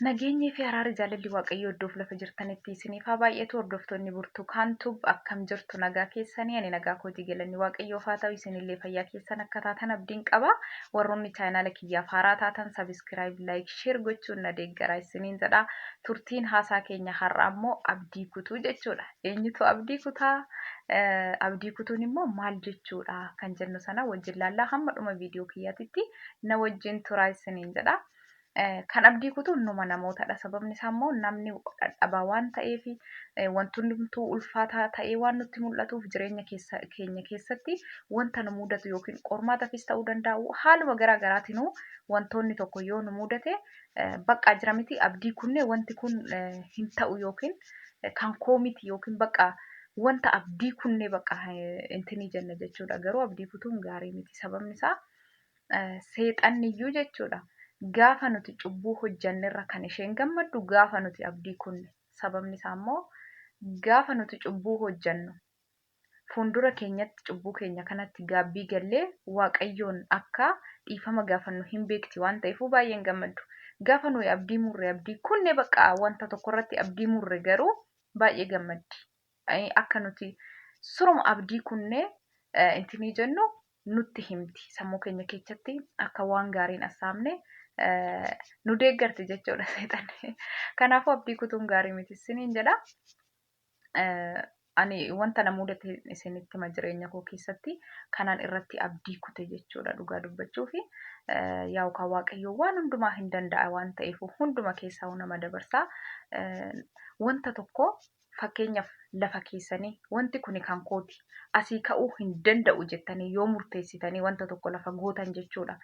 Nageenyi fi araarri jaalalli waaqayyoo iddoof lafa jirtanitti isiniif haa baay'atu. Hordoftoonni Burtukaantuu akkam jirtu nagaa keessanii ani nagaa kootii galanni waaqayyoof haa ta'u. Isinillee fayyaa keessan akka taatan abdiin qaba. Warroonni chaanaala kiyyaaf haaraa taatan sabiskiraayib, laayik, sheer gochuun na deeggara isiniin jedha. Turtiin haasaa keenya har'a ammoo abdii kutuu jechuudha. Eenyutu abdii kutaa? Abdii kutuun immoo maal jechuudha kan jennu sana wajjin laallaa hamma dhuma viidiyoo kiyyaatitti na wajjin turaa isiniin jedha. Kan abdii kutuun numa namootadha. Sababni isaa immoo namni dadhabaa waan ta'eef wantoonni ulfaataa ta'ee waan nutti mul'atuuf jireenya keenya keessatti wanta nu mudatu yookiin qormaatafis ta'uu danda'u haaluma garaa garaatiin wantoonni tokko yoo nu mudate bakka jira miti abdii kunne wanti kun hin ta'u yookiin kan koo miti yookiin bakka wanta abdii kunne bakka intinii jenna jechuudha. Garuu abdii kutuun gaarii miti. Sababni isaa seexanniyyuu jechuudha. Gaafa nuti cubbuu hojjannerra kan isheen gammaddu gaafa nuti abdii kunne. Sababni isaa immoo gaafa nuti cubbuu hojjannu fuuldura keenyatti cubbuu keenya kanatti gaabbii gallee waaqayyoon akka dhiifama gaafannu hin beekti waan ta'eef baay'een gammaddu. Gaafa nuyi abdii murre abdii kunne bakka wanta tokkorratti abdii murre garuu baay'ee gammaddi. Akka nuti suruma abdii kunne intinii jennu nutti himti. Sammuu keenya keessatti akka waan gaariin assaabne nu deeggarti jechuudha seexanni. Kanaafuu abdii kutuun gaarii miti isiniin jedha. Ani wanta na mudate isinitti hima jireenya koo keessatti kanaan irratti abdii kute jechuudha dhugaa dubbachuufi. Yaa'u kan waaqayyoo waan hundumaa hin danda'a waan ta'eef hunduma keessaa nama dabarsaa. Wanta tokko fakkeenyaaf lafa keessanii wanti kuni kan kooti asii ka'uu hin danda'u jettanii yoo murteessitanii wanta tokko lafa gootan jechuudha.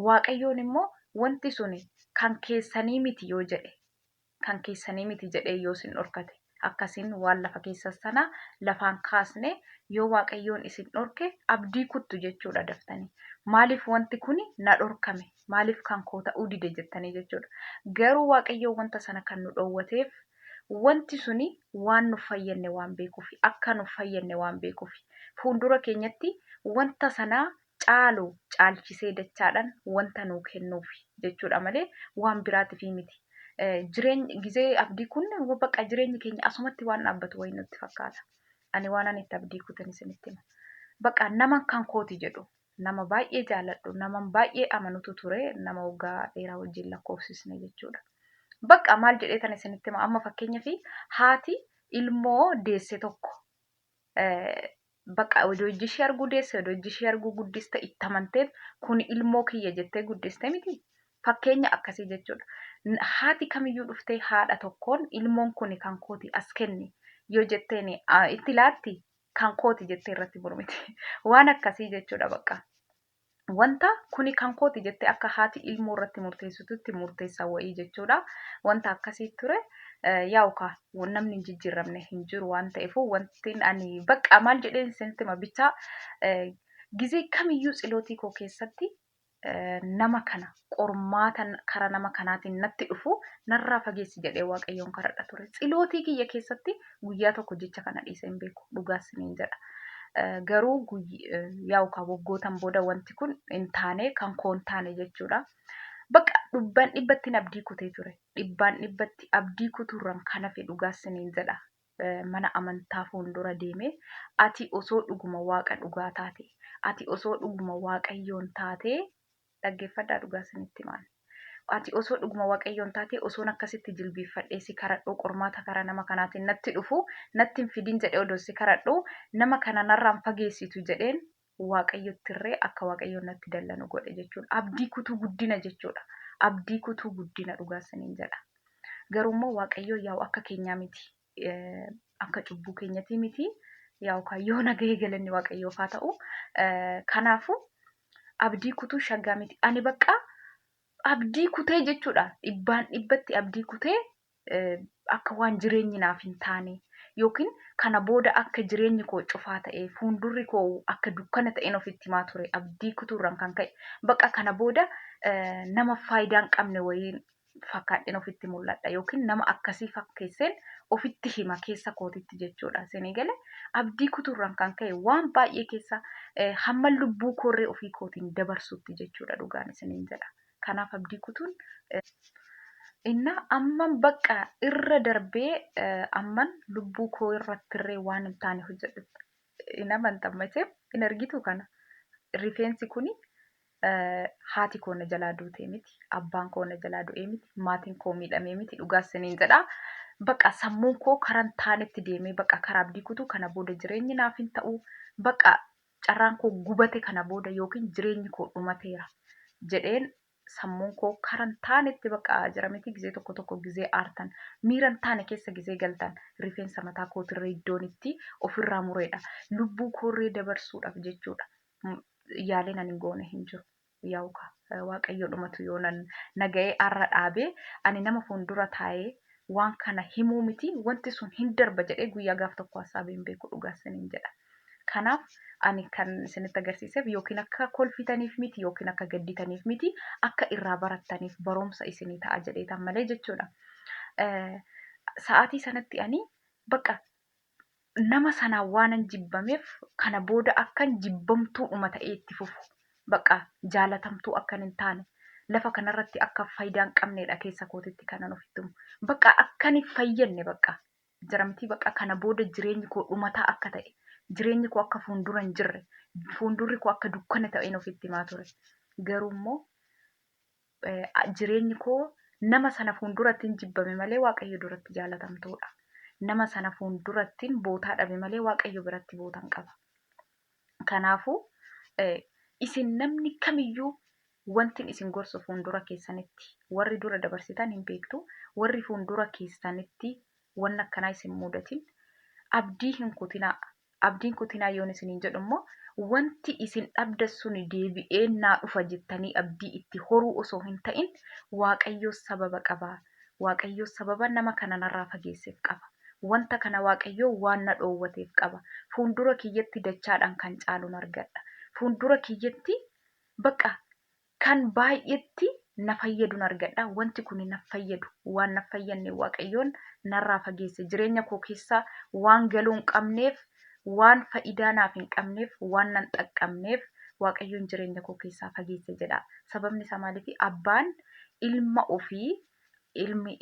Waaqayyoon immoo wanti suni kan keessanii miti yoo jedhe kan keessanii miti jedhee yoo isin dhorkate akkasiin waan lafa keessa sana lafaan kaasne yoo waaqayyoon isin dhorke abdii kuttu jechuudha daftanii. Maaliif wanti kuni na dhorkame? Maaliif kan koo ta'uu dide jettanii jechuudha. Garuu waaqayyoon wanta sana kan nu dhoowwateef wanti suni waan nu fayyadne waan beekuuf akka nu fayyadne waan beekuuf fuuldura keenyatti wanta sanaa caalchisee dachaadhaan wanta nuu kennuuf jechuudha malee waan biraatiif miti. Jireenya gizee abdii kunne bakka jireenyi keenya asumatti waan dhaabbatu wayii nutti fakkaata. Ani waan ani itti abdii kutan isinitti hima. Bakka nama kan kooti jedhu nama baay'ee jaaladhu nama baay'ee amanutu ture nama waggaa dheeraa wajjin lakkoofsisne jechuudha. Bakka maal jedhee tan isinitti hima amma fakkeenyaaf haati ilmoo deesse tokko bakka hojii ishee arguu deesse hojii ishee arguu guddiste itti amanteef kun ilmoo kiyya jettee guddiste miti. Fakkeenya akkasii jechuudha. Haati kamiyyuu dhuftee haadha tokkoon ilmoon kuni kan kooti as kenni yoo jetteen itti laatti kan kooti jettee irratti mormiti. Waan akkasii jechuudha bakka. Wanta kuni kan kooti jettee akka haati ilmoo irratti murteessitutti murteessaa wayii jechuudha. Wanta akkasii ture. Yaa'uka namni hin jijjiiramne hin jiru waan ta'eef wanti ani bakka maal jedheen isinitti hima bichaa gizee kamiyyuu xilootii koo keessatti nama kana qormaata kara nama kanaatiin natti dhufu narraa fageessi jedhee waaqayyoon kadhadha ture. Xilootii kiyya keessatti guyyaa tokko jecha kana dhiisee hin beeku dhugaas niin jedha. Garuu yaa'uka waggootan booda wanti kun hin taane kan koo hin taane jechuudha. Bakka dhibbaan dhibbatti abdii kutee ture. Dhibbaan dhibbatti abdii kutuurraan kan hafe dhugaas niin jedha. Mana amantaa fuuldura deemee ati osoo dhuguma waaqa dhugaa taate ati osoo dhuguma waaqayyoon taate dhaggeeffadhaa dhugaa isinitti himaan. Ati osoo dhuguma waaqayyoon taate osoon akkasitti jilbiifadhee si kadhadhu qormaata karaa nama kanaatiin natti dhufu natti hin fidin jedhee odoo si kadhadhu nama kana narraan fageessitu jedheen waaqayyotti irree akka waaqayyoon natti dallanu godhe jechuudha. Abdii kutuu guddina jechuudha. Abdii kutuu guddina dhugaa isiniin jedha. Garuu immoo waaqayyoo yaa'u akka keenyaa miti. Akka cubbuu keenyatti miti. Yaa'u yoo nagahee galanni waaqayyoof haa ta'u. Kanaafuu abdii kutuu shaggaa miti. Ani bakka abdii kutee jechuudha. Dhibbaan dhibbatti abdii kutee akka waan jireenyi naaf hin taane yookiin kana booda akka jireenyi koo cufaa ta'e fuuldurri koo akka dukkana ta'een ofitti himaa ture abdii kutuurraan kan ka'e bakka kana booda nama faayidaa hin qabne wayiin fakkaadheen ofitti mul'adha yookiin nama akkasii fakkeesseen ofitti hima keessa kootitti jechuudha. Isinii galee abdii kutuurraan kan ka'e waan baay'ee keessa hamma lubbuu koorree ofii kootiin dabarsutti jechuudha dhugaan isiniin jedha. Kanaaf abdii kutuun Inna amman bakka irra darbee amman lubbuu koo irrattirree waan hin taane hojjedhu. Hin amantan macheef hin argitu kana. Rifeensi kuni haati koo na jalaa duutee miti. Abbaan koo na jalaa du'ee miti. Maatiin koo miidhamee miti. Dhugaas siniin jedhaa. Bakka sammuun koo karan taanetti deemee bakka karaa abdii kutuu kana booda jireenyi naaf hin ta'u. Bakka carraan koo gubate kana booda yookiin jireenyi koo dhumateera jedheen sammuun koo karan taanetti bakka jira miti. Gizee tokko tokko gizee aartan miiran taane keessa gizee galtan rifeensa mataa kootirree iddoon itti ofirraa mureedha. Lubbuu koorree dabarsuudhaaf jechuudha. Yaaleen ani goone hin jiru. Yaa'uka waaqayyo dhumatu yoo naga'ee arra dhaabee ani nama fuuldura taa'ee waan kana himuu miti wanti sun hin darba jedhee guyyaa gaaf tokko hasaabee hin beeku dhugaas siniin jedha. Kanaaf ani kan isinitti agarsiiseef yookiin akka kolfitaniif miti yookiin akka gadditaniif miti akka irraa barattaniif barumsa isinii ta'a jedheetan malee jechuudha. Sa'aatii sanatti ani bakka nama sanaan waanan jibbameef kana booda akkan jibbamtuudhuma ta'ee itti fufu. Bakka jaalatamtuu akkan hin taane lafa kanarratti akka faayidaa hin qabneedha keessa kootitti kanan ofitti himu. Bakka akkan hin fayyadne bakka jiramtii bakka kana booda jireenyi koo dhumataa akka ta'e. Jireenyi koo akka fuuldura hin jirre, fuuldurri koo akka dukkana ta'een ofitti himaa ture. Garuu immoo jireenyi koo nama sana fuulduratti hin jibbame malee waaqayyo duratti jaalatamtuudha. Nama sana fuulduratti bootaa dhabe malee waaqayyo biratti bootan qaba. Kanaafuu isin namni kamiyyuu wanti isin gorsu fuuldura keessanitti warri dura dabarsitan hin beektu, warri fuuldura keessanitti waan akkanaa isin mudatin abdii hin kutinaa. Abdiin kutinaa yoon isiniin jedhu immoo wanti isin dhabda suni deebi'ee naa dhufa jettanii abdii itti horuu osoo hin ta'in waaqayyo sababa qaba. Waaqayyo sababa nama kana narraa fageesseef qaba. Wanta kana waaqayyo waan na dhoowwateef qaba. Fuuldura kiyyatti dachaadhaan kan caaluun argadha. Fuuldura kiyyatti bakka kan baay'eetti na fayyaduun argadha. Wanti kun na fayyadu waan na fayyadne waaqayyoon narraa fageesse. Jireenya koo keessaa waan galuu hin qabneef waan faayidaa naaf hin qabneef waan nan xaqqabneef waaqayyoon jireenya koo keessaa fageesse jedha. Sababni isaa maaliifi abbaan ilma ofii ilmi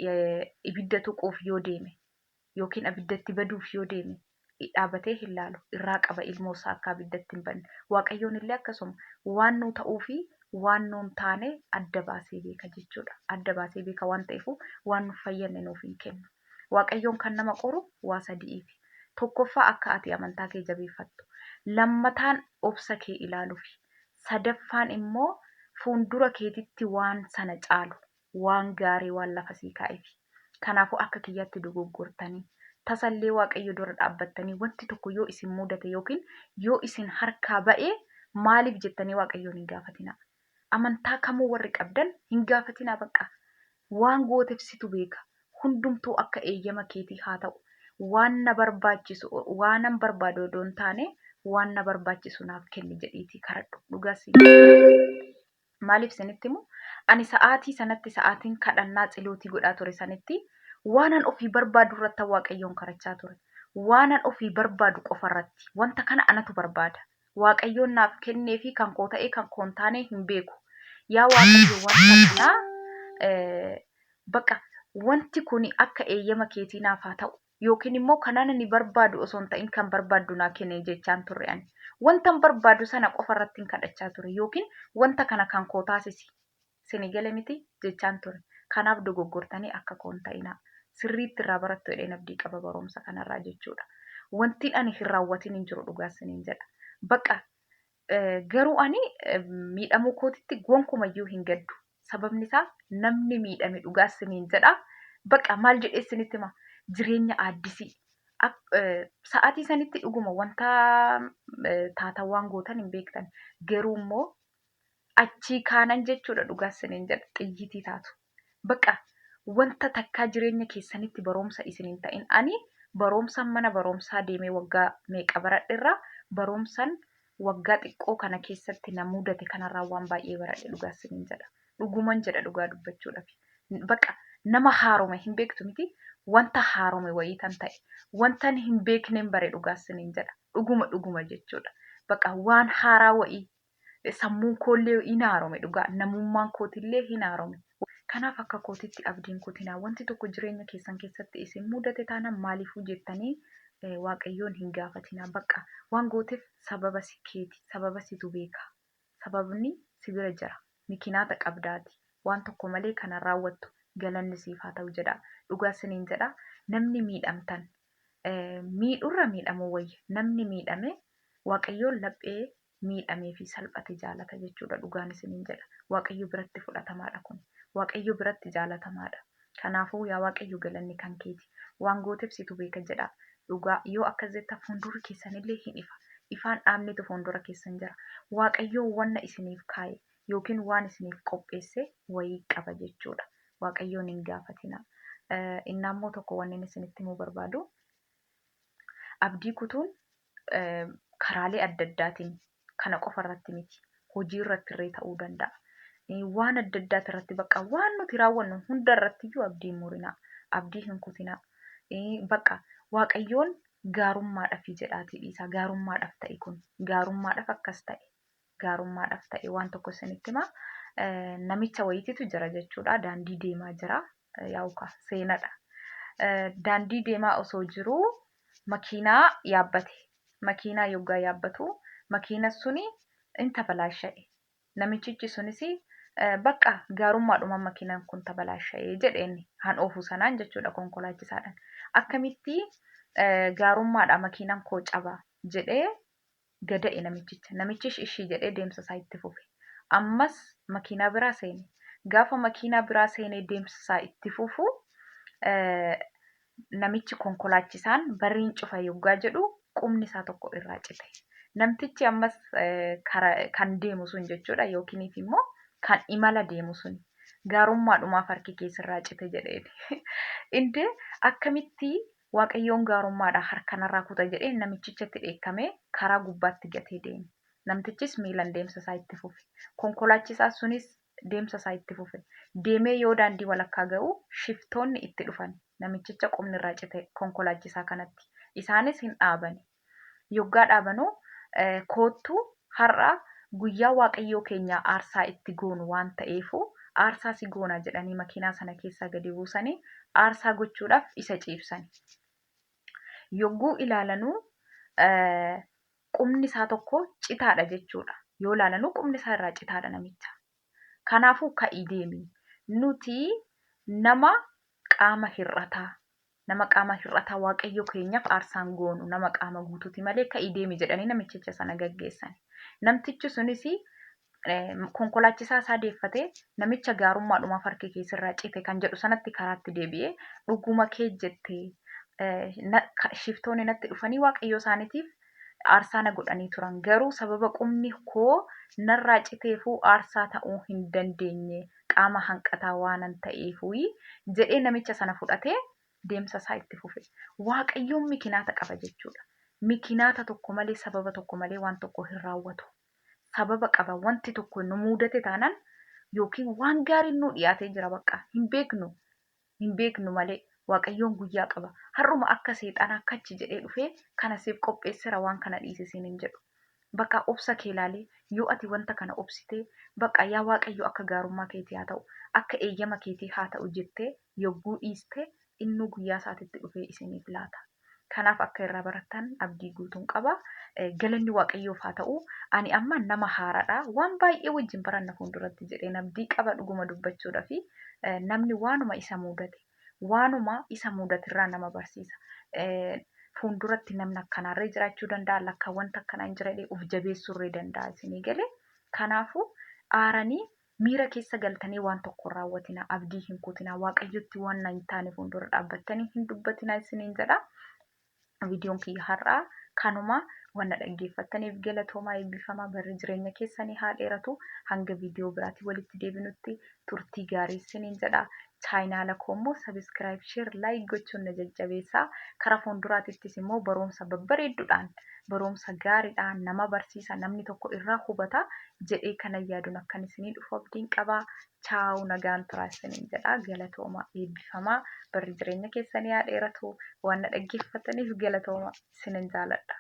ibidda tuquuf yoo deeme yookiin abiddatti baduuf yoo deeme dhaabatee hin laalu irraa qaba ilmoo isaa akka abiddatti hin banne. Waaqayyoon illee akkasuma waan nu ta'uu fi waan nu hin taane adda baasee beeka jechuudha. Adda baasee beeka waan ta'eef waan nu fayyadne nuuf hin kennu. Waaqayyoon kan nama qoru waa sadi'iifi. Tokkoffaa akka ati amantaa kee jabeeffattu. Lammataan obsa kee ilaaluufi. Sadaffaan immoo fuuldura keetitti waan sana caalu waan gaarii waan lafa sii kaa'eefi. Kanaafuu akka kiyyaatti dogoggortanii tasallee waaqayyo dura dhaabbattanii wanti tokko yoo isin mudate yookiin yoo isin harkaa ba'ee maaliif jettanii waaqayyoon hin gaafatinaa. Amantaa kamuu warri qabdan hin gaafatinaa bakka. Waan gooteef situ beeka. Hundumtuu akka eeyyama keetii haa ta'u. Waan na barbaachisu waanan barbaadu odoo hin taane waan na barbaachisu naaf kenni jedhiitii kadhadhu. Dhugaas maaliif isinitti himu ani sa'aatii sanatti sa'aatiin kadhannaa tsilootii godhaa ture sanitti waanan ofii barbaadu irratti waaqayyoon kadhachaa ture. Waanan ofii barbaadu qofa irratti wanta kana anatu barbaada. Waaqayyoon naaf kennee fi kan koo ta'ee kan koo hin taane hin beeku. Yaa waaqayyo wanta kanaa bakka wanti kun akka eeyyama keetii naaf haa ta'u. Yookiin immoo kanaan ani barbaadu osoo hin ta'in kan barbaadu naa kennee jechaan turre ani. Wanta barbaadu sana qofa irratti kadhachaa ture yookiin wanta kana kan koo taasisi. Sini gale miti jechaan ture. Kanaaf dogoggortanii akka koo hin ta'inaa. Sirriitti irraa barattu jedheen abdii qaba barumsa kanarraa jechuudha. Wanti ani hin raawwatin hin jiru dhugaas siniin jedha. Bakka garuu ani miidhamuu kootitti gonkumayyuu hin gaddu. Sababni isaa namni miidhame dhugaas siniin jedha. Bakka maal jedhee isinitti hima? Jireenya aaddisii. Sa'aatii sanitti dhuguma wanta taatawwaan gootan hin beektan. Garuu immoo achii kaanan jechuudha dhugaas siniin jedha xiyyitii taatu. Bakka wanta takkaa jireenya keessanitti barumsa isiniin ta'in ani barumsaan mana barumsaa deemee waggaa meeqa baradheerraa barumsaan waggaa xiqqoo kana keessatti na mudate kanarraa waan baay'ee baradhe dhugaas siniin jedha. Dhuguman jedha dhugaa dubbachuudhaaf. Bakka nama haarome hin beektu miti. Wanta haarome wayii tan ta'e wanta hin beekneen bare dhugaas siniin jedha. Dhuguma jechuudha. Bakka waan haaraa wayii sammuun koollee hin haarome dhugaa namummaan kootillee hin haarome. Kanaaf akka kootitti abdiin kutinaa wanti tokko jireenya keessan keessatti isin mudate taanaan maaliifuu jettanii waaqayyoon hin gaafatinaa. Bakka waan gooteef sababa si keeti, sababa situ beeka. Sababni si bira jira. Mikinaata qabdaati. Waan tokko malee kana raawwattu galanni siif haa ta'u jedha. Dhugaa isiniin jedha. Namni miidhamtan miidhurra miidhamuu wayya. Namni miidhame waaqayyoon laphee miidhamee fi salphate jaalata jechuudha. Dhugaan isiniin jedha. Waaqayyo biratti fudhatamaadha kun. Waaqayyo biratti jaalatamaadha. Kanaafuu yaa waaqayyo galanni kan keeti. Waan gooteef situ beeka jedha. Dhugaa yoo akkas jetta fuuldura keessanillee hin ifa. Ifaan dhaabnetu fuuldura keessan jira. Waaqayyo wanna isiniif kaa'e yookiin waan isiniif qopheesse wayii qaba jechuudha. Waaqayyoon hin gaafatina. Inni ammoo tokko wanni isinitti himuu barbaadu. Abdii kutuun karaalee adda addaatiin kana qofa irratti miti. Hojii irratti illee ta'uu danda'a. Waan adda addaati irratti bakka waan nuti raawwannu hunda irratti iyyuu abdii hin murinaa. Abdii hin kutinaa. Bakka waaqayyoon gaarummaadhaaf jedhaatii dhiisa. Gaarummaadhaaf ta'e kun. Gaarummaadhaaf akkas ta'e. Gaarummaadhaaf ta'e waan tokko isinitti himaa. Namicha wayiititu jira jechuudha. Daandii deemaa jira. Yaa'uka seenadha. Daandii deemaa osoo jiruu makiinaa yaabbate. Makiinaa yoggaa yaabbatu makiina suni in tabalaasha'e. Namichichi sunis bakka gaarummaadhuma makiinaan kun tabalaasha'ee jedheen han oofuu sanaan jechuudha konkolaachisaadhaan. Akkamitti gaarummaadha makiinaan koo cabaa jedhee gada'e namichicha. Namichis ishii jedhee deemsa isaa itti fufe. Ammas makiinaa biraa seene. Gaafa makiinaa biraa seenee deemsa isaa itti fufu namichi konkolaachisaan bariin cufa yoggaa jedhu qubni isaa tokko irraa cite. Namtichi ammas kan deemu sun jechuudha yookiin immoo kan imala deemu sun gaarummaadhumaaf harki keessirraa cite jedheen. Inde akkamitti waaqayyoon gaarummaadha harkanarraa kuta jedhee namichichatti dheekkamee karaa gubbaatti gatee deeme. Namtichis miilan deemsa isaa itti fufe. Konkolaachisaa sunis deemsa isaa itti fufe. Deemee yoo daandii walakkaa ga'u shiftoonni itti dhufan. Namichicha qubni irraa cite konkolaachisaa kanatti. Isaanis hin dhaabani. Yoggaa dhaabanuu koottuu har'a guyyaa waaqayyoo keenyaa aarsaa itti goonu waan ta'eefu aarsaa si goona jedhanii makiinaa sana keessaa gadi buusanii aarsaa gochuudhaaf isa ciibsani. Yogguu ilaalanuu qubni isaa tokko citaadha jechuudha. Yoo ilaalanuu qubni isaa irraa citaadha namicha. Kanaafuu ka'ii deemi. Nuti nama qaama hir'ataa. Nama qaama hir'ataa waaqayyo keenyaaf aarsaan goonu nama qaama guutuuti malee ka'ii deemi jedhanii namichicha sana gaggeessan. Namtichi sunis konkolaachisaa isaa deeffatee namicha gaarummaadhumaaf harki keessirraa cite kan jedhu sanatti karaatti deebi'ee dhuguma kee jettee shiftoonni natti dhufanii waaqayyo isaaniitiif aarsaa na godhanii turan. Garuu sababa qubni koo narraa citeefuu aarsaa ta'uu hin dandeenye qaama hanqataa waanan ta'eefuu jedhee namicha sana fudhatee deemsa isaa itti fufe. Waaqayyoon mikinaata qaba jechuudha. Mikinaata tokko malee sababa tokko malee waan tokko hin raawwatu. Sababa qaba wanti tokko nu mudate taanaan yookiin waan gaariin nu dhiyaatee jira bakka hin beeknu malee waaqayyoon guyyaa qaba. Har'uma akka seexanaa akkachi jedhee dhufee kana siif qopheessira waan kana dhiisisiin hin jedhu. Bakka obsa kee ilaalee yoo ati wanta kana obsitee bakka yaa waaqayyo akka gaarummaa keetii haa ta'u akka eeyyama keetii haa ta'u jettee yogguu dhiiste inni guyyaa isaatitti dhufee isiniif laata. Kanaaf akka irraa barattan abdii guutuun qaba. Galanni waaqayyoof haa ta'u. Ani amma nama haaraadha. Waan baay'ee wajjin baranna fuulduratti jedheen abdii qaba dhuguma dubbachuudhaaf namni waanuma isa mudatirraa nama barsiisa. Fuulduratti namni akkanaarree jiraachuu danda'a. Lakka wanta akkanaa hin jirre of jabeessuurree danda'a isinii galee. Kanaafuu aaranii miira keessa galtanii waan tokko raawwatina. Abdii hin kutinaa. Waaqayyotti waan hin taane fuuldura dhaabbattanii hin dubbatinaa isiniin jedha. Viidiyoon kiyya har'aa kanuma waan dhaggeeffattaniif galatoomaa eebbifamaa barri jireenya keessanii haa dheeratu. Hanga viidiyoo biraatii walitti deebinutti turtii gaarii isiniin jedha. Chaayinaala koommoo sabiskiraayib, sheer, laayik gochuun na jajjabeessaa. Karaa fuulduraattis immoo barumsa babbareedduudhaan barumsa gaariidhaan nama barsiisa namni tokko irraa hubata jedhee kana yaaduun akkan isinii dhufu abdiin qaba. Chaawu nagaan turaa isiniin jedha. Galatoomaa eebbifamaa barri jireenya keessanii haa dheeratu. Waan dhaggeeffataniif galatoomaa isiniin jaaladha.